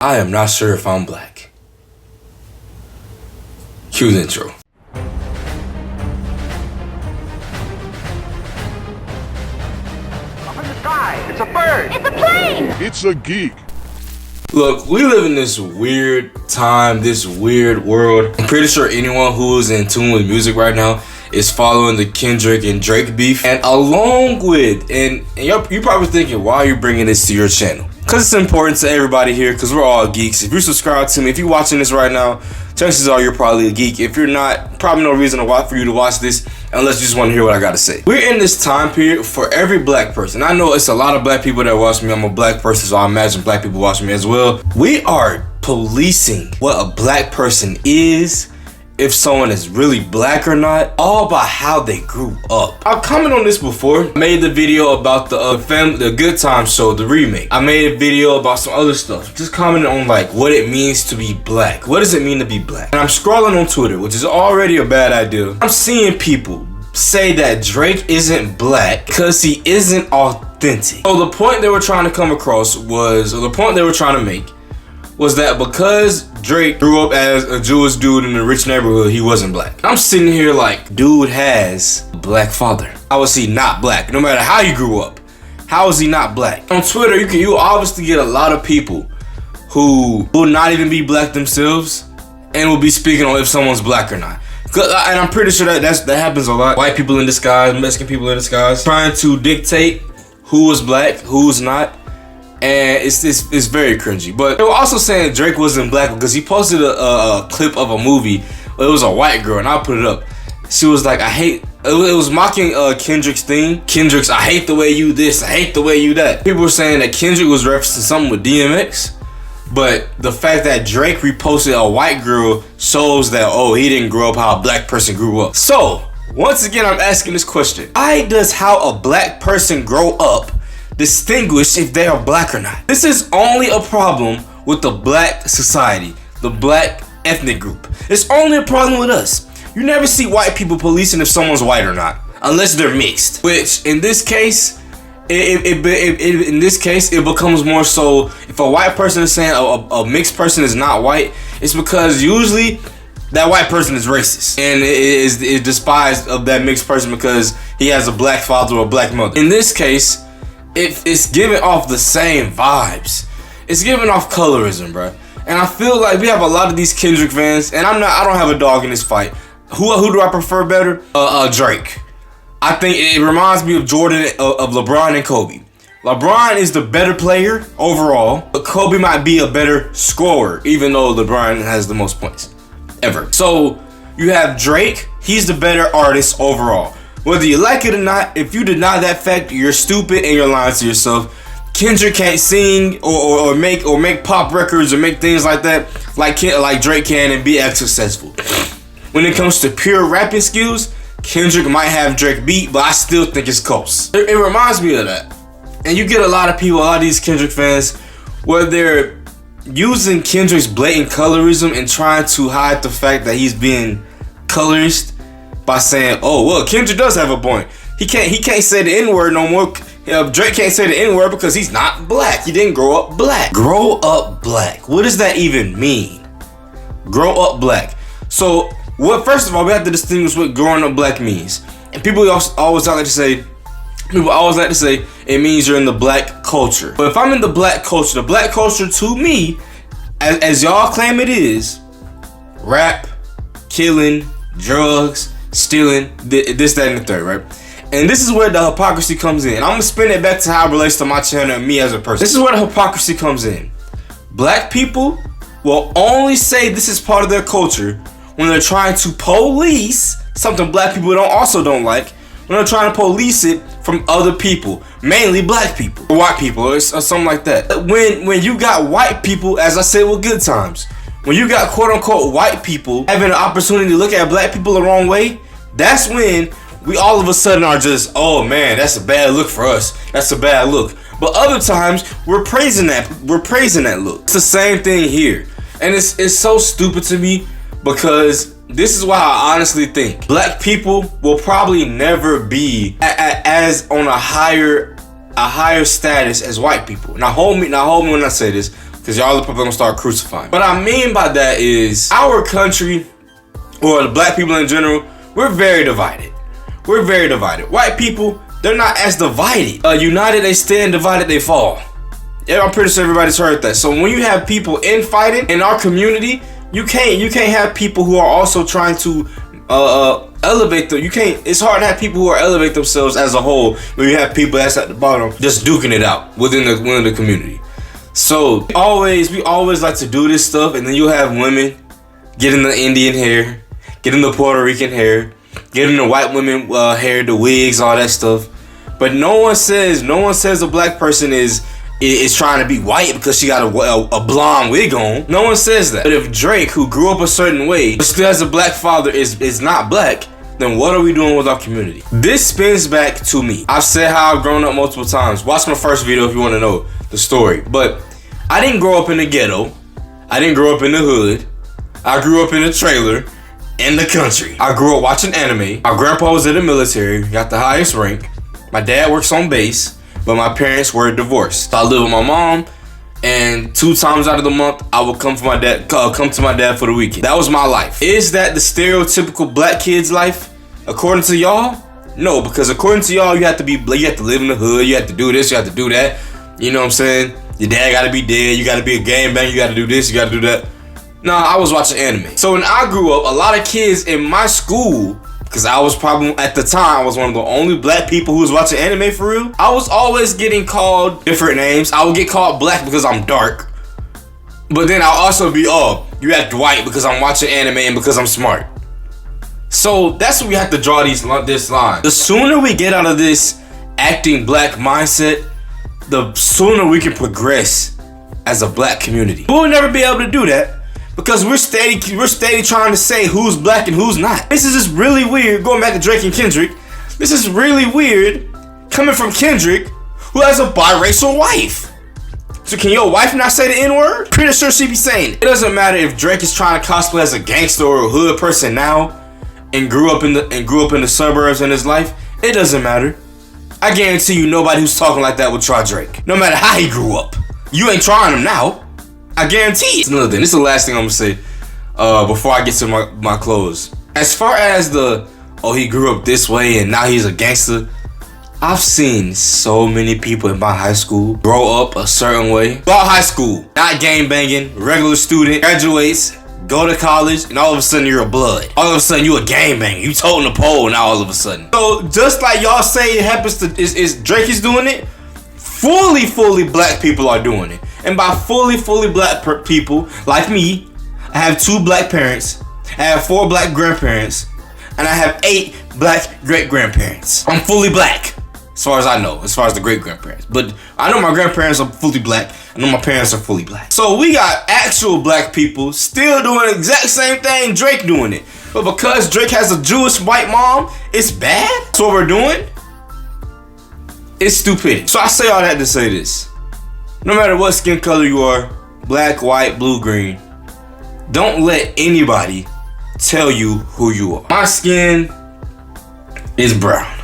I am not sure if I'm black. Cue the intro. Up in the sky, it's a bird. It's a plane! It's a geek. Look, we live in this weird time, this weird world. I'm pretty sure anyone who is in tune with music right now is following the Kendrick and Drake beef. And along with, and you're probably thinking, why are you bringing this to your channel? Because it's important to everybody here, because we're all geeks. If you're subscribed to me, if you're watching this right now, chances are you're probably a geek. If you're not, probably no reason for you to watch this unless you just want to hear what I got to say. We're in this time period for every black person. I know it's a lot of black people that watch me. I'm a black person, so I imagine black people watch me as well. We are policing what a black person is, if someone is really black or not, all by how they grew up. I've commented on this before. I made the video about the Good Times show, the remake. I made a video about some other stuff. Just commenting on like what it means to be black. What does it mean to be black? And I'm scrolling on Twitter, which is already a bad idea. I'm seeing people say that Drake isn't black because he isn't authentic. So the point they were trying to come across was, or the point they were trying to make, was that because Drake grew up as a Jewish dude in a rich neighborhood, he wasn't black. I'm sitting here like, dude has a black father. How is he not black? No matter how he grew up, how is he not black? On Twitter, you obviously get a lot of people who will not even be black themselves and will be speaking on if someone's black or not. And I'm pretty sure that happens a lot. White people in disguise, Mexican people in disguise, trying to dictate who is black, who's not. And it's very cringy. But they were also saying Drake wasn't black because he posted a clip of a movie. It was a white girl, and I'll put it up. She was like, it was mocking Kendrick's theme. Kendrick's, I hate the way you this, I hate the way you that. People were saying that Kendrick was referencing something with DMX. But the fact that Drake reposted a white girl shows that, oh, he didn't grow up how a black person grew up. So, once again, I'm asking this question. Why does how a black person grow up distinguish if they are black or not? This is only a problem with the black society, the black ethnic group. It's only a problem with us. You never see white people policing if someone's white or not, unless they're mixed. Which in this case, it becomes more so if a white person is saying a mixed person is not white, it's because usually that white person is racist and is despised of that mixed person because he has a black father or a black mother. In this case, it's giving off the same vibes. It's giving off colorism, bro. And I feel like we have a lot of these Kendrick fans, and I don't have a dog in this fight. Who do I prefer better? Drake. I think it reminds me of Jordan, of LeBron and Kobe. LeBron is the better player overall, but Kobe might be a better scorer, even though LeBron has the most points ever. So you have Drake, he's the better artist overall. Whether you like it or not, if you deny that fact, you're stupid and you're lying to yourself. Kendrick can't sing or make pop records or make things like that like Drake can and be as successful. When it comes to pure rapping skills, Kendrick might have Drake beat, but I still think it's close. It reminds me of that. And you get a lot of people, a lot of these Kendrick fans, where they're using Kendrick's blatant colorism and trying to hide the fact that he's being colorist by saying, oh, well, Kendrick does have a point. He can't say the N-word no more. Drake can't say the N-word because he's not black. He didn't grow up black. Grow up black. What does that even mean? Grow up black. So, first of all, we have to distinguish what growing up black means. And people always like to say it means you're in the black culture. But if I'm in the black culture to me, as y'all claim it is, rap, killing, drugs, stealing, this, that, and the third, right? And this is where the hypocrisy comes in. I'm gonna spin it back to how it relates to my channel and me as a person. This is where the hypocrisy comes in. Black people will only say this is part of their culture when they're trying to police something black people also don't like, when they're trying to police it from other people, mainly black people, or white people, or something like that. When you got white people, as I said with Good Times, when you got quote unquote white people having an opportunity to look at black people the wrong way, that's when we all of a sudden are just, oh man, that's a bad look for us. That's a bad look. But other times we're praising that look. It's the same thing here. And it's so stupid to me because this is why I honestly think black people will probably never be as on a higher status as white people. Now hold me when I say this. Because y'all are probably gonna start crucifying. What I mean by that is our country, or the black people in general, we're very divided. We're very divided. White people, they're not as divided. United they stand, divided they fall. Yeah, I'm pretty sure everybody's heard that. So when you have people infighting in our community, you can't have people who are also trying to elevate them. It's hard to have people who are elevate themselves as a whole when you have people that's at the bottom just duking it out within the community. So we always like to do this stuff, and then you'll have women getting the Indian hair, getting the Puerto Rican hair, getting the white women hair, the wigs, all that stuff. But no one says a black person is trying to be white because she got a blonde wig on. No one says that. But if Drake, who grew up a certain way, but still has a black father, is not black, then what are we doing with our community? This spins back to me. I've said how I've grown up multiple times. Watch my first video if you want to know the story. But I didn't grow up in the ghetto. I didn't grow up in the hood. I grew up in a trailer in the country. I grew up watching anime. My grandpa was in the military, got the highest rank. My dad works on base, but my parents were divorced. So I live with my mom, and 2 times out of the month, I would come to my dad for the weekend. That was my life. Is that the stereotypical black kid's life? According to y'all? No, because according to y'all, you have to live in the hood, you have to do this, you have to do that. You know what I'm saying? Your dad gotta be dead, you gotta be a gangbanger, you gotta do this, you gotta do that. Nah, I was watching anime. So when I grew up, a lot of kids in my school, because I was probably, at the time, I was one of the only black people who was watching anime for real. I was always getting called different names. I would get called black because I'm dark. But then I'll also be, you act white because I'm watching anime and because I'm smart. So that's when we have to draw this line. The sooner we get out of this acting black mindset, the sooner we can progress as a black community. We'll never be able to do that because we're steady trying to say who's black and who's not. This is just really weird. Going back to Drake and Kendrick, this is really weird coming from Kendrick, who has a biracial wife. So can your wife not say the N-word? Pretty sure she be saying it. It doesn't matter if Drake is trying to cosplay as a gangster or a hood person now and grew up in the suburbs in his life. It doesn't matter. I guarantee you nobody who's talking like that would try Drake. No matter how he grew up. You ain't trying him now. I guarantee it. It's another thing. This is the last thing I'm gonna say before I get to my close. As far as he grew up this way and now he's a gangster, I've seen so many people in my high school grow up a certain way. About high school, not gang banging, regular student, graduates, go to college, and all of a sudden you're a blood. All of a sudden you a gang banger. You toting the pole now all of a sudden. So just like y'all say it happens to is Drake is doing it, fully black people are doing it. And by fully black people like me, I have 2 black parents, I have 4 black grandparents, and I have 8 black great grandparents. I'm fully black, as far as I know, as far as the great grandparents. But I know my grandparents are fully black. I know my parents are fully black. So we got actual black people still doing the exact same thing Drake doing it. But because Drake has a Jewish white mom, it's bad. That's what we're doing. It's stupid. So I say all that to say this. No matter what skin color you are, black, white, blue, green, don't let anybody tell you who you are. My skin is brown.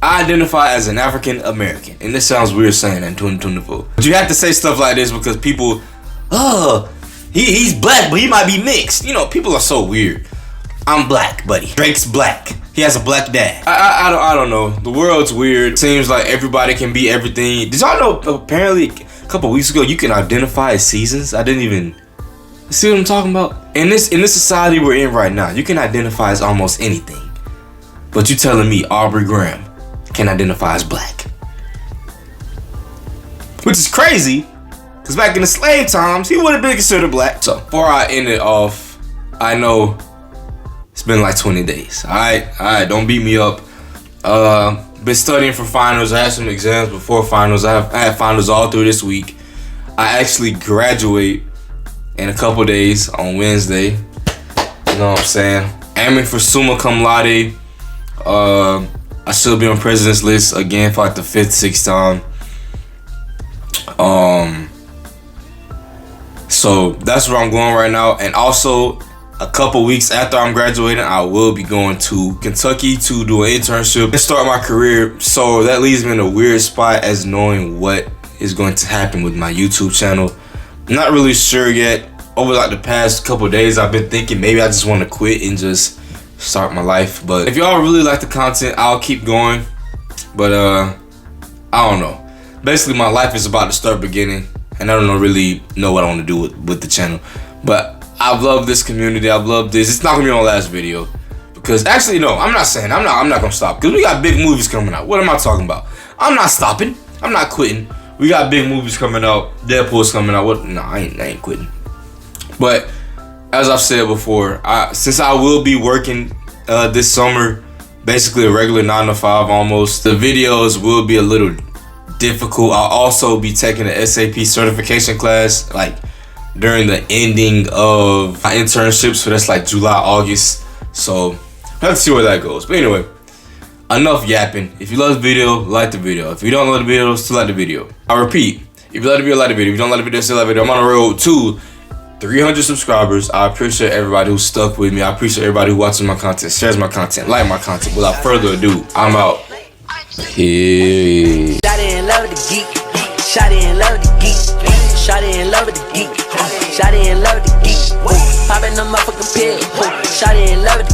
I identify as an African American, and this sounds weird saying that in 2024. But you have to say stuff like this because people, he's black, but he might be mixed. You know, people are so weird. I'm black, buddy. Drake's black. He has a black dad. I don't know. The world's weird. Seems like everybody can be everything. Did y'all know apparently a couple weeks ago you can identify as seasons? I didn't even see what I'm talking about. In this society we're in right now, you can identify as almost anything. But you telling me Aubrey Graham can identify as black? Which is crazy, because back in the slave times, he would have been considered black. So before I end it off, I know it's been like 20 days. Alright, don't beat me up. Been studying for finals. I had some exams before finals. I had finals all through this week. I actually graduate in a couple days on Wednesday. You know what I'm saying? Aiming for summa cum laude. I should be on president's list again for like the 5th, 6th time. So that's where I'm going right now. And also, a couple weeks after I'm graduating, I will be going to Kentucky to do an internship and start my career. So that leaves me in a weird spot as knowing what is going to happen with my YouTube channel. Not really sure yet. Over like the past couple days, I've been thinking maybe I just want to quit and just start my life. But if y'all really like the content, I'll keep going. But I don't know. Basically, my life is about to start beginning, and I don't really know what I want to do with the channel. But I've loved this community. I've loved this. It's not gonna be my last video, because actually, no, I'm not saying I'm not gonna stop, because we got big movies coming out. What am I talking about? I'm not stopping. I'm not quitting. We got big movies coming out. Deadpool's coming out. What? No, I ain't quitting. But as I've said before, since I will be working this summer, basically a regular 9 to 5 almost, the videos will be a little difficult. I'll also be taking the SAP certification class like during the ending of my internship, so that's like July, August. So I have to see where that goes. But anyway, enough yapping. If you love the video, like the video. If you don't love the video, still like the video. I repeat, if you like the video, like the video. If you don't like the video, still like the video. I'm on the road to 300 subscribers. I appreciate everybody who stuck with me. I appreciate everybody who watches my content, shares my content, like my content. Without further ado, I'm out. Hey. Shawty in love with the geek. Shawty in love with the geek. Shawty in love with the geek. Shawty in love with the geek. Popping them motherfucking pills. Shawty in love with the